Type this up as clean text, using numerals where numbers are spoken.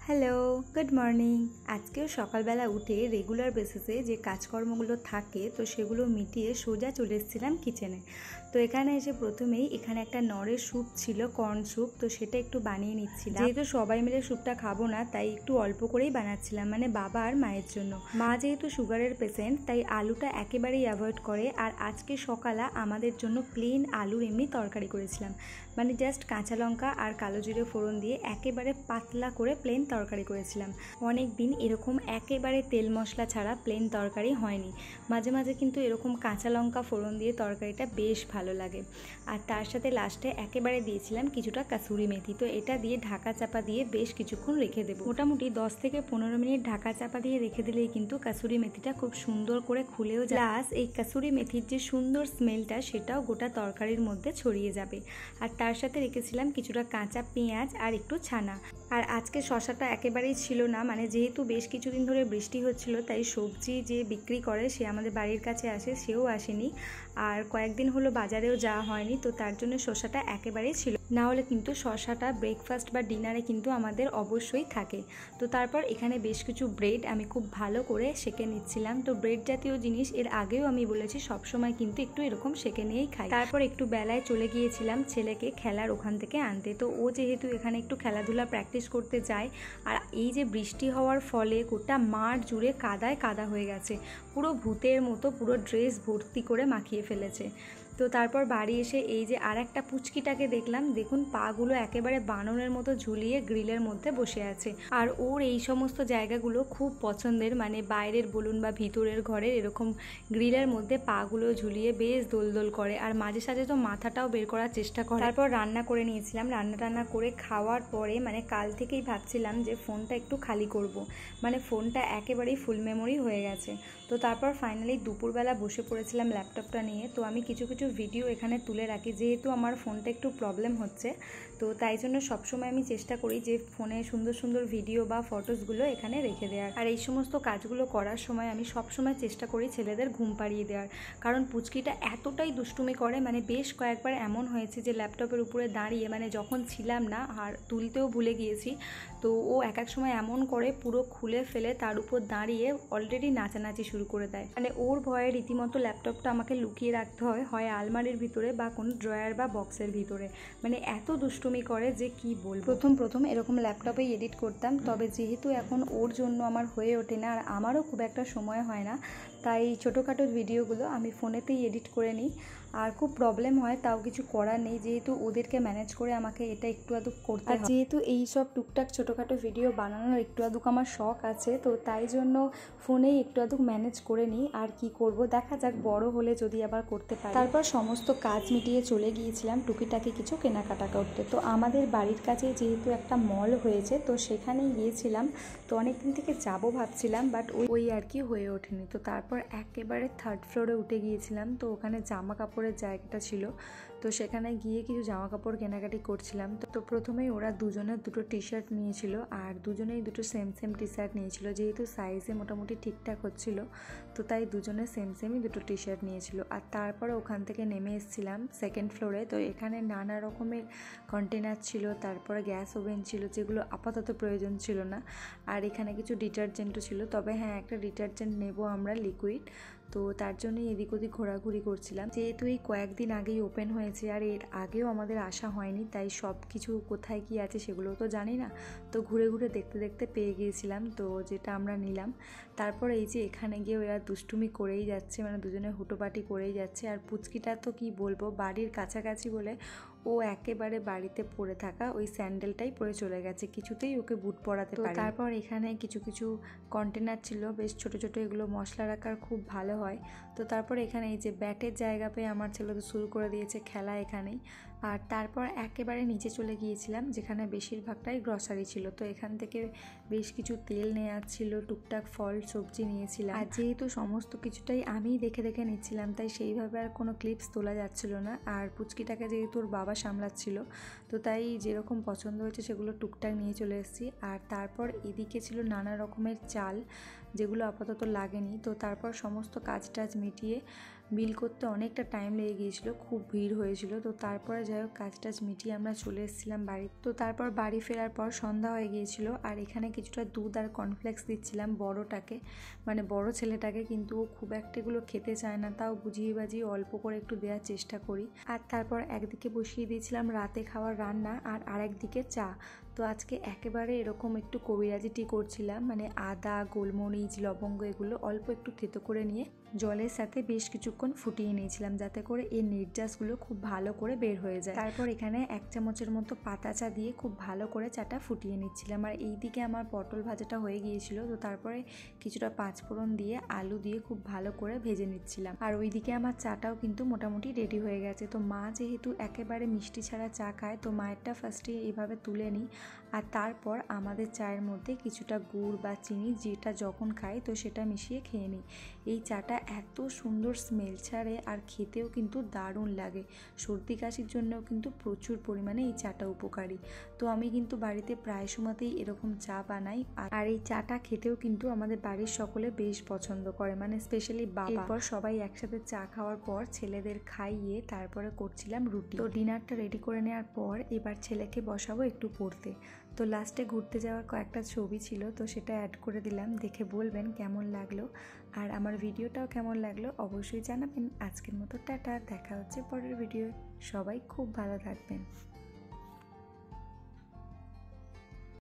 Hello, good morning. আজকেও সকালবেলা উঠে রেগুলার বেসিসে যে কাজকর্মগুলো থাকে তো সেগুলো মিটিয়ে সোজা চলে এসেছিলাম কিচেনে। তো এখানে এসে প্রথমেই এখানে একটা নরের স্যুপ ছিল, কর্ন স্যুপ, তো সেটা একটু বানিয়ে নিচ্ছিলাম। যেহেতু সবাই মিলে স্যুপটা খাবো না তাই একটু অল্প করেই বানাচ্ছিলাম, মানে বাবা আর মায়ের জন্য। মা যেহেতু সুগারের পেশেন্ট তাই আলুটা একেবারেই অ্যাভয়েড করে, আর আজকে সকালে আমাদের জন্য প্লেন আলুর এমনি তরকারি করেছিলাম, মানে জাস্ট কাঁচা লঙ্কা আর কালো জিরে ফোড়ন দিয়ে একেবারে পাতলা করে প্লেন তরকারি করেছিলাম। অনেক দিন এরকম একেবারে তেল মশলা ছাড়া প্লেন তরকারি হয়নি। মাঝে মাঝে কিন্তু এরকম কাঁচা লঙ্কা ফোড়ন দিয়ে তরকারিটা বেশ ভালো লাগে। আর তার সাথে লাস্টে একেবারে দিয়েছিলাম কিছুটা কাসুরি মেথি। তো এটা দিয়ে ঢাকা চাপা দিয়ে বেশ কিছুক্ষণ রেখে দেবো, মোটামুটি 10 থেকে 15 মিনিট ঢাকা চাপা দিয়ে রেখে দিলেই কিন্তু কাসুরি মেথিটা খুব সুন্দর করে খুলেও যায়। প্লাস এই কাসুরি মেথির যে সুন্দর স্মেলটা সেটাও গোটা তরকারির মধ্যে ছড়িয়ে যাবে। আর তার সাথে রেখেছিলাম কিছুটা কাঁচা পেঁয়াজ আর একটু ছানা। আর আজকে শশাটা একেবারেই ছিল না, মানে যেহেতু বেশ কিছুদিন ধরে বৃষ্টি হচ্ছিল তাই সবজি যে বিক্রি করে সে আমাদের বাড়ির কাছে আসে, সেও আসেনি। আর কয়েকদিন হলো বাজারেও যাওয়া হয়নি, তো তার জন্য শশাটা একেবারেই ছিল না। হলে কিন্তু শশাটা ব্রেকফাস্ট বা ডিনারে কিন্তু আমাদের অবশ্যই থাকে। তো তারপর এখানে বেশ কিছু ব্রেড আমি খুব ভালো করে সেঁকে নিচ্ছিলাম। তো ব্রেড জাতীয় জিনিস এর আগেও আমি বলেছি সবসময় কিন্তু একটু এরকম সেঁকে নিয়েই খাই। তারপর একটু বেলায় চলে গিয়েছিলাম ছেলেকে খেলার ওখান থেকে আনতে। তো ও যেহেতু এখানে একটু খেলাধুলা প্র্যাকটিস করতে যায়, আর এই যে বৃষ্টি হওয়ার ফলে গোটা মাঠ জুড়ে কাদায় কাদা হয়ে গেছে, পুরো ভূতের মতো পুরো ড্রেস ভর্তি করে মাখিয়ে ফেলেছে। তো তারপর বাড়ি এসে এই যে আর একটা পুচকিটাকে দেখলাম, দেখুন পাগুলো একেবারে বানরের মতো ঝুলিয়ে গ্রিলের মধ্যে বসে আছে। আর ওর এই সমস্ত জায়গাগুলো খুব পছন্দের, মানে বাইরের বলুন বা ভিতরের ঘরের এরকম গ্রিলের মধ্যে পাগুলো ঝুলিয়ে বেশ দোলদোল করে, আর মাঝে সাঝে তো মাথাটাও বের করার চেষ্টা করে। তারপর রান্না করে নিয়েছিলাম, রান্না করে খাওয়ার পরে মানে কাল থেকেই ভাবছিলাম যে ফোনটা একটু খালি করব, মানে ফোনটা একেবারেই ফুল মেমোরি হয়ে গেছে। তো তারপর ফাইনালি দুপুরবেলা বসে পড়েছিলাম ল্যাপটপটা নিয়ে। তো আমি কিছু ভিডিও এখানে তুলে রাখি, যেহেতু আমার ফোনটা একটু প্রবলেম হচ্ছে, তো তাই জন্য সবসময় আমি চেষ্টা করি যে ফোনে সুন্দর সুন্দর ভিডিও বা ফটোসগুলো এখানে রেখে দেওয়ার। আর এই সমস্ত কাজগুলো করার সময় আমি সবসময় চেষ্টা করি ছেলেদের ঘুম পাড়িয়ে দেওয়ার, কারণ পুচকিটা এতটাই দুষ্টুমি করে, মানে বেশ কয়েকবার এমন হয়েছে যে ল্যাপটপের উপরে দাঁড়িয়ে, মানে যখন ছিলাম না আর তুলতেও ভুলে গিয়েছি, তো ও এক এক সময় এমন করে পুরো খুলে ফেলে তার উপর দাঁড়িয়ে অলরেডি নাচানাচি শুরু করে দেয়। মানে ওর ভয়ে রীতিমতো ল্যাপটপটা আমাকে লুকিয়ে রাখতে হয় আলমারির ভিতরে বা কোনো ড্রয়ার বা বক্সের ভিতরে, মানে এত দুষ্টুমি করে যে কি বলবো। প্রথম এরকম ল্যাপটপেই এডিট করতাম, তবে যেহেতু এখন ওর জন্য আমার হয়ে ওঠে না আর আমারও খুব একটা সময় হয় না, তাই ছোটোখাটো ভিডিওগুলো আমি ফোনেতেই এডিট করে নিই। আর খুব প্রবলেম হয়, তাও কিছু করার নেই, যেহেতু ওদেরকে ম্যানেজ করে আমাকে এটা একটু আধটু করতে হয়। যেহেতু এই সব টুকটাক ছোটোখাটো ভিডিও বানানোর একটু আধটু আমার শখ আছে, তো তাই জন্য ফোনেই একটু আধটু ম্যানেজ করে নিই। আর কি করব, দেখা যাক বড় হলে যদি আবার করতে পারি। তারপর সমস্ত কাজ মিটিয়ে চলে গিয়েছিলাম টুকিটাকি কিছু কেনাকাটা করতে। তো আমাদের বাড়ির কাছে যেহেতু একটা মল হয়েছে, তো সেখানেই গিয়েছিলাম। তো অনেকদিন থেকে যাবো ভাবছিলাম, বাট ওই আর কি হয়ে ওঠেনি। তো তারপর একেবারে 3rd ফ্লোরে উঠে গিয়েছিলাম, তো ওখানে জামা কাপড়ের জায়গাটা ছিল, তো সেখানে গিয়ে কিছু জামা কাপড় কেনাকাটি করছিলাম। তো প্রথমেই ওরা দুজনের দুটো টি শার্ট নিয়েছিল, আর দুজনেই দুটো সেম টি শার্ট নিয়েছিল, যেহেতু সাইজে মোটামুটি ঠিকঠাক হচ্ছিল, তো তাই দুজনে সেমই দুটো টি শার্ট নিয়েছিল। আর তারপরে ওখান থেকে নেমে এসেছিলাম 2nd ফ্লোরে। তো এখানে নানা রকমের কন্টেনার ছিল, তারপরে গ্যাস ওভেন ছিল, যেগুলো আপাতত প্রয়োজন ছিল না। আর এখানে কিছু ডিটারজেন্টও ছিল, তবে হ্যাঁ একটা ডিটারজেন্ট নেব আমরা লিকুইড, তো তার জন্যই এদিক ওদিক ঘোরাঘুরি করছিলাম। যেহেতু এই কয়েকদিন আগেই ওপেন হয়েছে আর এর আগেও আমাদের আসা হয়নি, তাই সব কিছু কোথায় কি আছে সেগুলো তো জানি না, তো ঘুরে ঘুরে দেখতে দেখতে পেয়ে গিয়েছিলাম, তো যেটা আমরা নিলাম। তারপর এই যে এখানে গিয়ে এরা দুষ্টুমি করেই যাচ্ছে, মানে দুজনে হুটোপাটি করেই যাচ্ছে। আর পুচকিটা তো কি বলবো, বাড়ির কাছাকাছি বলে ও একেবারে বাড়িতে পরে থাকা ওই স্যান্ডেলটাই পরে চলে গেছে, কিছুতেই ওকে বুট পরাতে পারে। তারপর এখানে কিছু কন্টেনার ছিল বেশ ছোট ছোট, এগুলো মশলা রাখার খুব ভালো হয়। তো তারপর এখানে এই যে ব্যাটের জায়গা পেয়ে আমার ছেলে তো শুরু করে দিয়েছে খেলা এখানেই। আর তারপর একেবারে নিচে চলে গিয়েছিলাম যেখানে বেশিরভাগটাই গ্রসারি ছিল। তো এখান থেকে বেশ কিছু তেল নেওয়া ছিল, টুকটাক ফল সবজি নিয়েছিলাম। আর যেহেতু সমস্ত কিছুটাই আমিই দেখে দেখে নিচ্ছিলাম, তাই সেইভাবে আর কোনো ক্লিপস তোলা যাচ্ছিল না। আর পুচকিটাকে যেহেতু ওর বাবা সামলাচ্ছিল, তো তাই যেরকম পছন্দ হয়েছে সেগুলো টুকটাক নিয়ে চলে এসেছি। আর তারপর এদিকে ছিল নানা রকমের চাল, যেগুলো আপাতত লাগেনি। তো তারপর সমস্ত কাজ টাজ মিটিয়ে বিল করতে অনেকটা টাইম লেগে গিয়েছিলো, খুব ভিড় হয়েছিল। তো তারপরে যাই হোক কাজ টাজ মিটিয়ে আমরা চলে এসেছিলাম বাড়ি। তো তারপর বাড়ি ফেরার পর সন্ধ্যা হয়ে গিয়েছিল, আর এখানে কিছুটা দুধ আর কর্নফ্লেক্স দিচ্ছিলাম বড়টাকে, মানে বড় ছেলেটাকে, কিন্তু ও খুব একটা এগুলো খেতে চায় না, তাও বুঝিয়ে বাজিয়ে অল্প করে একটু দেওয়ার চেষ্টা করি। আর তারপর একদিকে বসিয়ে দিয়েছিলাম রাতে খাওয়ার রান্না, আর আরেকদিকে চা। তো আজকে একেবারে এরকম একটু কবিরাজি টি করছিলাম, মানে আদা, গোলমরিচ, লবঙ্গ এগুলো অল্প একটু থেতো করে নিয়ে জলের সাথে বেশ কিছুক্ষণ ফুটিয়ে নিয়েছিলাম, যাতে করে এর নির্যাসগুলো খুব ভালো করে বের হয়ে যায়। তারপর এখানে 1 চামচের মতো পাতা চা দিয়ে খুব ভালো করে চাটা ফুটিয়ে নিচ্ছিলাম। আর এইদিকে আমার পটল ভাজাটা হয়ে গিয়েছিল, তো তারপরে কিছুটা পাঁচফোড়ন দিয়ে আলু দিয়ে খুব ভালো করে ভেজে নিচ্ছিলাম। আর ওইদিকে আমার চাটাও কিন্তু মোটামুটি রেডি হয়ে গেছে। তো মা যেহেতু একেবারে মিষ্টি ছাড়া চা খায়, তো মায়েরটা ফার্স্টে এইভাবে তুলে নিই, আর তারপর আমাদের চায়ের মধ্যে কিছুটা গুড় বা চিনি যেটা যখন খাই তো সেটা মিশিয়ে খেয়ে নিই। এই চাটা এত সুন্দর স্মেল ছাড়ে, আর খেতেও কিন্তু দারুণ লাগে। সর্দি কাশির জন্যও কিন্তু প্রচুর পরিমাণে এই চাটা উপকারী। তো আমি কিন্তু বাড়িতে প্রায় সময়তেই এরকম চা বানাই, আর এই চাটা খেতেও কিন্তু আমাদের বাড়ির সকলে বেশ পছন্দ করে, মানে স্পেশালি বাবা। এরপর সবাই একসাথে চা খাওয়ার পর ছেলেদের খাইয়ে তারপরে করছিলাম রুটি। তো ডিনারটা রেডি করে নেওয়ার পর এবার ছেলেকে বসাবো একটু পড়তে। তো লাস্টে ঘুরতে যাওয়ার কয়েকটা ছবি ছিল, তো সেটা অ্যাড করে দিলাম, দেখে বলবেন কেমন লাগলো। আর আমার ভিডিওটাও কেমন লাগলো অবশ্যই জানাবেন। আজকের মতো টাটা, দেখা হচ্ছে পরের ভিডিও। সবাই খুব ভালো থাকবেন।